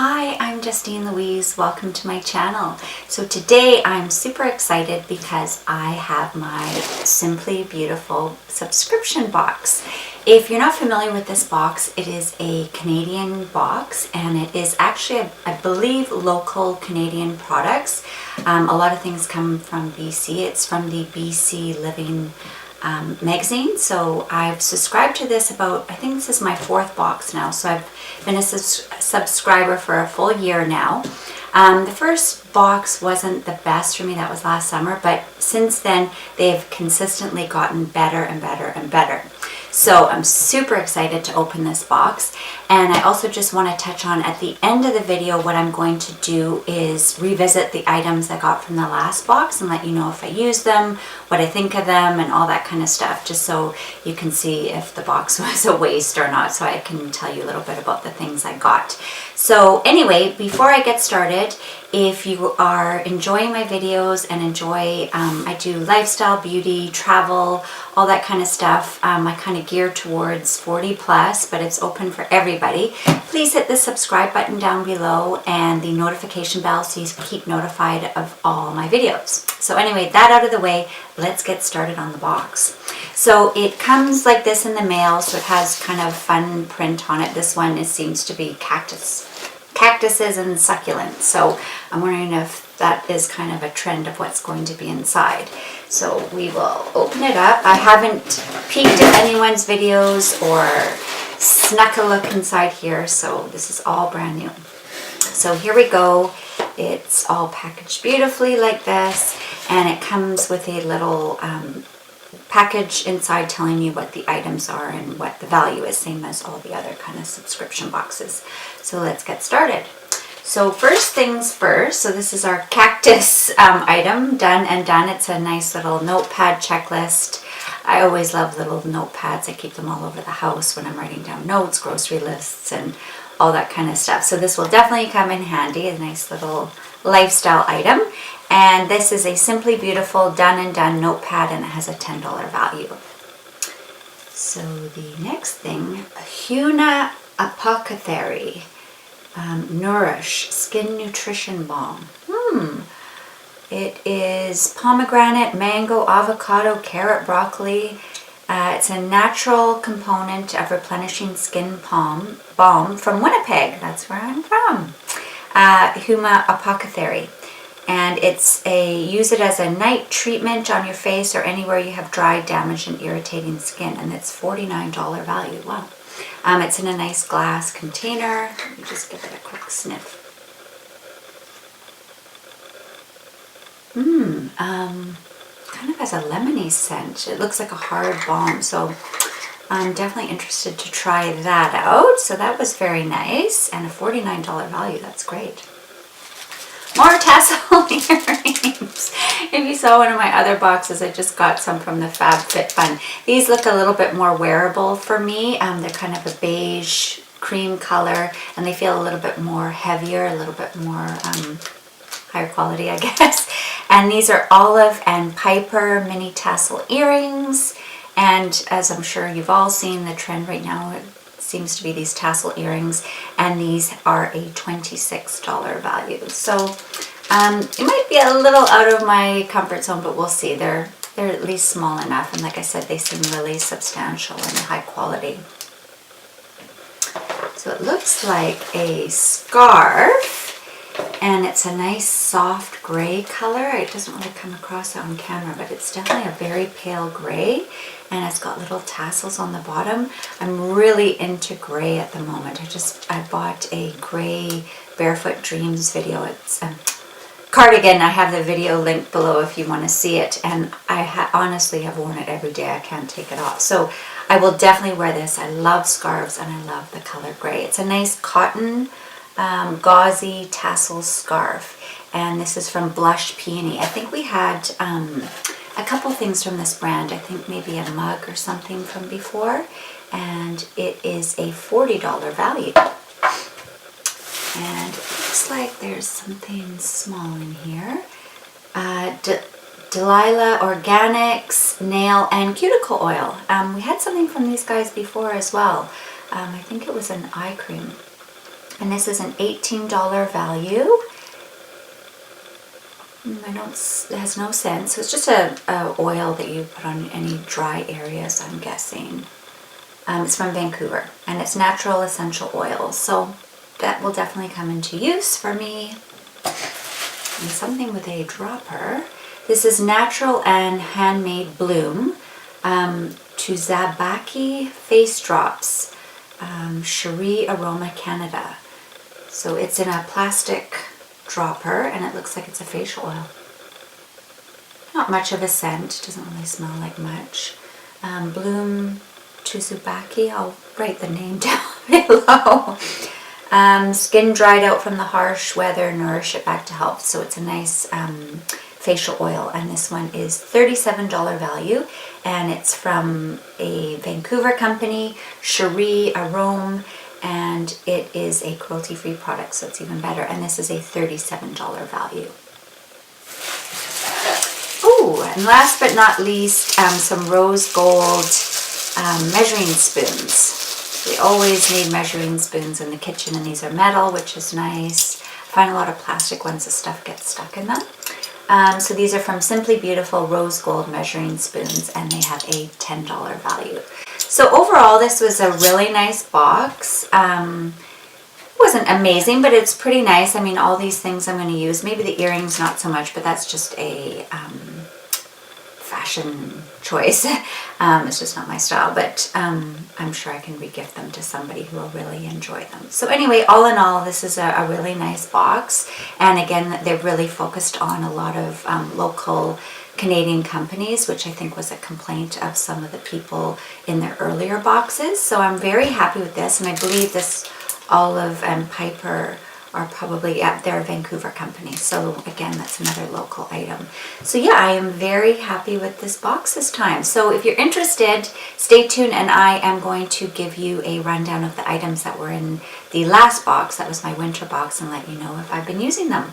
Hi, I'm Justine Louise. Welcome to my channel. So today I'm super excited because I have my Simply Beautiful subscription box. If you're not familiar with this box, it is a Canadian box and it is actually, I believe, local Canadian products. A lot of things come from BC. It's from the BC Living magazine. So I've subscribed to this I think this is my 4th box now. So I've been a subscriber for a full year now. The first box wasn't the best for me, that was last summer, but since then they've consistently gotten better and better and better. So I'm super excited to open this box, and I also just want to touch on at the end of the video what I'm going to do is revisit the items I got from the last box and let you know if I use them, what I think of them, and all that kind of stuff, just so you can see if the box was a waste or not, so I can tell you a little bit about the things I got. So anyway, before I get started, if you are enjoying my videos and enjoy, I do lifestyle, beauty, travel, all that kind of stuff. I kind of gear towards 40 plus, but it's open for everybody. Please hit the subscribe button down below and the notification bell so you keep notified of all my videos. So anyway, that out of the way, let's get started on the box. So it comes like this in the mail, so it has kind of fun print on it. This one, it seems to be cactuses and succulents. So I'm wondering if that is kind of a trend of what's going to be inside. So we will open it up. I haven't peeked at anyone's videos or snuck a look inside here, so this is all brand new. So here we go. It's all packaged beautifully like this, and it comes with a little package inside telling you what the items are and what the value is, same as all the other kind of subscription boxes. So let's get started. So first things first, so this is our cactus item, done and done. It's a nice little notepad checklist. I always love little notepads. I keep them all over the house when I'm writing down notes, grocery lists, and all that kind of stuff. So this will definitely come in handy, a nice little lifestyle item. And this is a Simply Beautiful done and done notepad, and it has a $10 value. So the next thing, Huna Apothecary Nourish Skin Nutrition Balm. It is pomegranate, mango, avocado, carrot, broccoli. It's a natural component of replenishing skin balm from Winnipeg. That's where I'm from. Huna Apothecary. And use it as a night treatment on your face or anywhere you have dry, damaged, and irritating skin. And it's $49 value. Wow. It's in a nice glass container. Let me just give it a quick sniff. Kind of has a lemony scent. It looks like a hard balm. So I'm definitely interested to try that out. So that was very nice. And a $49 value. That's great. More tassel earrings. If you saw one of my other boxes, I just got some from the FabFitFun. These look a little bit more wearable for me. They're kind of a beige cream color, and they feel a little bit more heavier, a little bit more higher quality, I guess. And these are Olive and Piper mini tassel earrings. And as I'm sure you've all seen, the trend right now, it seems to be these tassel earrings, and these are a $26 value. So it might be a little out of my comfort zone, but we'll see. They're at least small enough, and like I said, they seem really substantial and high quality. So it looks like a scarf, and it's a nice soft gray color. It doesn't really come across on camera, but it's definitely a very pale gray, and it's got little tassels on the bottom. I'm really into gray at the moment. I bought a gray Barefoot Dreams video. It's a cardigan. I have the video linked below if you want to see it, and I honestly have worn it every day. I can't take it off. So I will definitely wear this. I love scarves, and I love the color gray. It's a nice cotton gauzy tassel scarf, and this is from Blush Peony. I think we had a couple things from this brand. I think maybe a mug or something from before, and it is a $40 value. And it looks like there's something small in here. Delia Organics Nail and Cuticle Oil. We had something from these guys before as well. I think it was an eye cream. And this is an $18 value. It has no scent, so it's just a oil that you put on any dry areas, I'm guessing. It's from Vancouver, and it's natural essential oils, so that will definitely come into use for me. And something with a dropper. This is natural and handmade Bloom Tsubaki face drops, Cheri Arome Canada. So it's in a plastic dropper, and it looks like it's a facial oil. Not much of a scent, doesn't really smell like much. Bloom Tsubaki, I'll write the name down below. Skin dried out from the harsh weather, nourish it back to health. So it's a nice facial oil, and this one is $37 value, and it's from a Vancouver company, Cheri Arome, and it is a cruelty-free product, so it's even better, and this is a $37 value. Oh, and last but not least, some rose gold measuring spoons. We always need measuring spoons in the kitchen, and these are metal, which is nice. I find a lot of plastic ones, the stuff gets stuck in them. So these are from Simply Beautiful Rose Gold Measuring Spoons, and they have a $10 value. So overall, this was a really nice box. It wasn't amazing, but it's pretty nice. I mean, all these things I'm going to use. Maybe the earrings not so much, but that's just a fashion choice. It's just not my style, but I'm sure I can re-gift them to somebody who will really enjoy them. So anyway, all in all, this is a really nice box. And again, they're really focused on a lot of local Canadian companies, which I think was a complaint of some of the people in their earlier boxes. So I'm very happy with this, and I believe this Olive and Piper are probably at their Vancouver company. So again, that's another local item. So yeah, I am very happy with this box this time. So if you're interested, stay tuned, and I am going to give you a rundown of the items that were in the last box. That was my winter box, and let you know if I've been using them.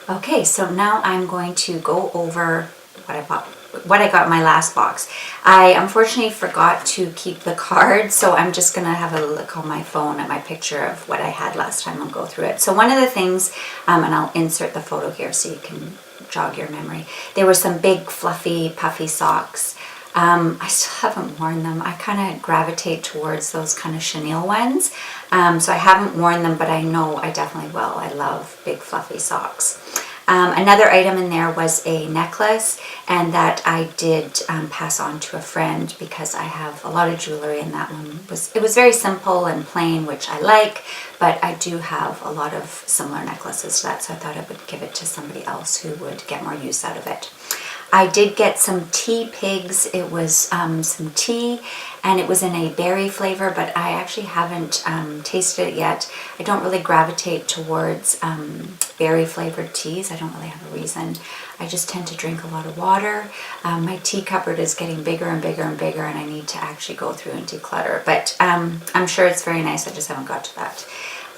Okay, so now I'm going to go over what I got in my last box. I unfortunately forgot to keep the card, so I'm just gonna have a look on my phone at my picture of what I had last time and go through it. So one of the things, and I'll insert the photo here so you can jog your memory. There were some big fluffy puffy socks. I still haven't worn them. I kind of gravitate towards those kind of chenille ones. So I haven't worn them, but I know I definitely will. I love big fluffy socks. Another item in there was a necklace, and that I did pass on to a friend because I have a lot of jewelry, and that one was very simple and plain, which I like, but I do have a lot of similar necklaces to that, so I thought I would give it to somebody else who would get more use out of it. I did get some tea pigs. It was some tea, and it was in a berry flavor, but I actually haven't tasted it yet. I don't really gravitate towards berry flavored teas. I don't really have a reason. I just tend to drink a lot of water. My tea cupboard is getting bigger and bigger and bigger, and I need to actually go through and declutter, but I'm sure it's very nice. I just haven't got to that.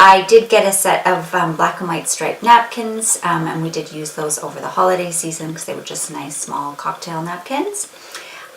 I did get a set of black and white striped napkins, and we did use those over the holiday season because they were just nice small cocktail napkins.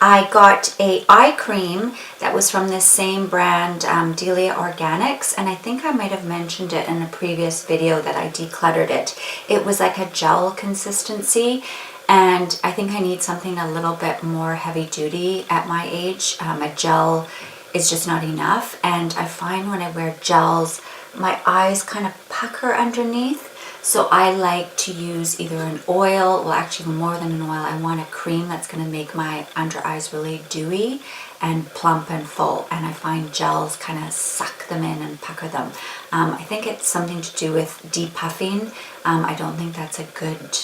I got a eye cream that was from this same brand, Delia Organics, and I think I might have mentioned it in a previous video that I decluttered it. It was like a gel consistency, and I think I need something a little bit more heavy duty at my age. A gel is just not enough, and I find when I wear gels, my eyes kind of pucker underneath. So I like to use either an oil, well actually more than an oil, I want a cream that's going to make my under eyes really dewy and plump and full, and I find gels kind of suck them in and pucker them. I think it's something to do with depuffing. I don't think that's a good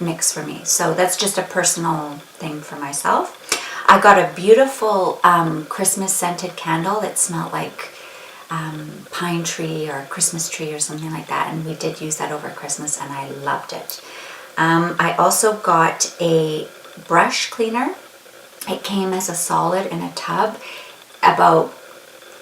mix for me. So that's just a personal thing for myself. I got a beautiful Christmas scented candle that smelled like pine tree or Christmas tree or something like that, and we did use that over Christmas, and I loved it. I also got a brush cleaner. It came as a solid in a tub, about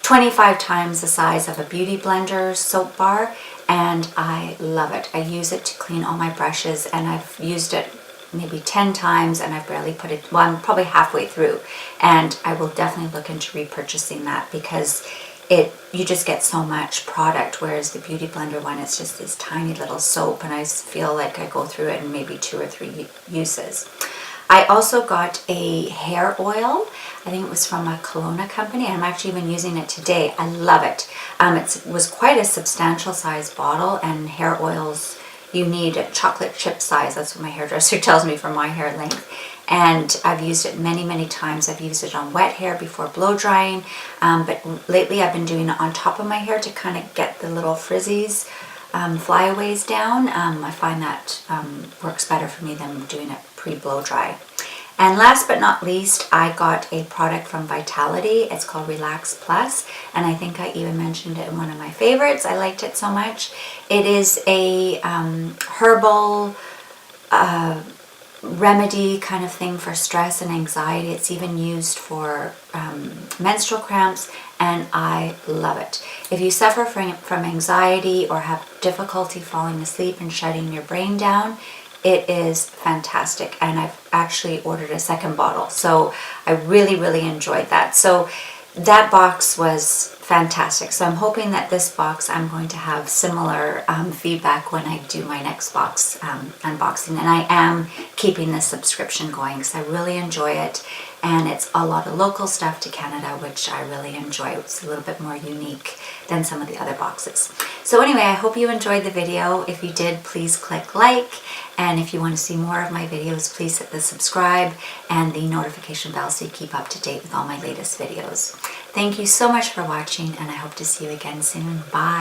25 times the size of a beauty blender soap bar, and I love it. I use it to clean all my brushes, and I've used it maybe 10 times, and I've barely put it, well, I'm probably halfway through, and I will definitely look into repurchasing that because you just get so much product, whereas the Beauty Blender one, it's just this tiny little soap, and I feel like I go through it in maybe 2 or 3 uses. I also got a hair oil. I think it was from a Kelowna company, and I'm actually even using it today. I love it. It was quite a substantial size bottle, and hair oils, you need a chocolate chip size. That's what my hairdresser tells me for my hair length. And I've used it many, many times. I've used it on wet hair before blow drying, but lately I've been doing it on top of my hair to kind of get the little frizzies, flyaways down. I find that works better for me than doing it pre-blow dry. And last but not least, I got a product from Vitality. It's called Relax Plus, and I think I even mentioned it in one of my favorites. I liked it so much. It is a herbal remedy kind of thing for stress and anxiety. It's even used for menstrual cramps, and I love it. If you suffer from anxiety or have difficulty falling asleep and shutting your brain down, it is fantastic, and I've actually ordered a second bottle, so I really, really enjoyed that. So that box was fantastic. So I'm hoping that this box, I'm going to have similar feedback when I do my next box unboxing. And I am keeping this subscription going because I really enjoy it. And it's a lot of local stuff to Canada, which I really enjoy. It's a little bit more unique than some of the other boxes. So anyway, I hope you enjoyed the video. If you did, please click like. And if you want to see more of my videos, please hit the subscribe and the notification bell so you keep up to date with all my latest videos. Thank you so much for watching, and I hope to see you again soon. Bye.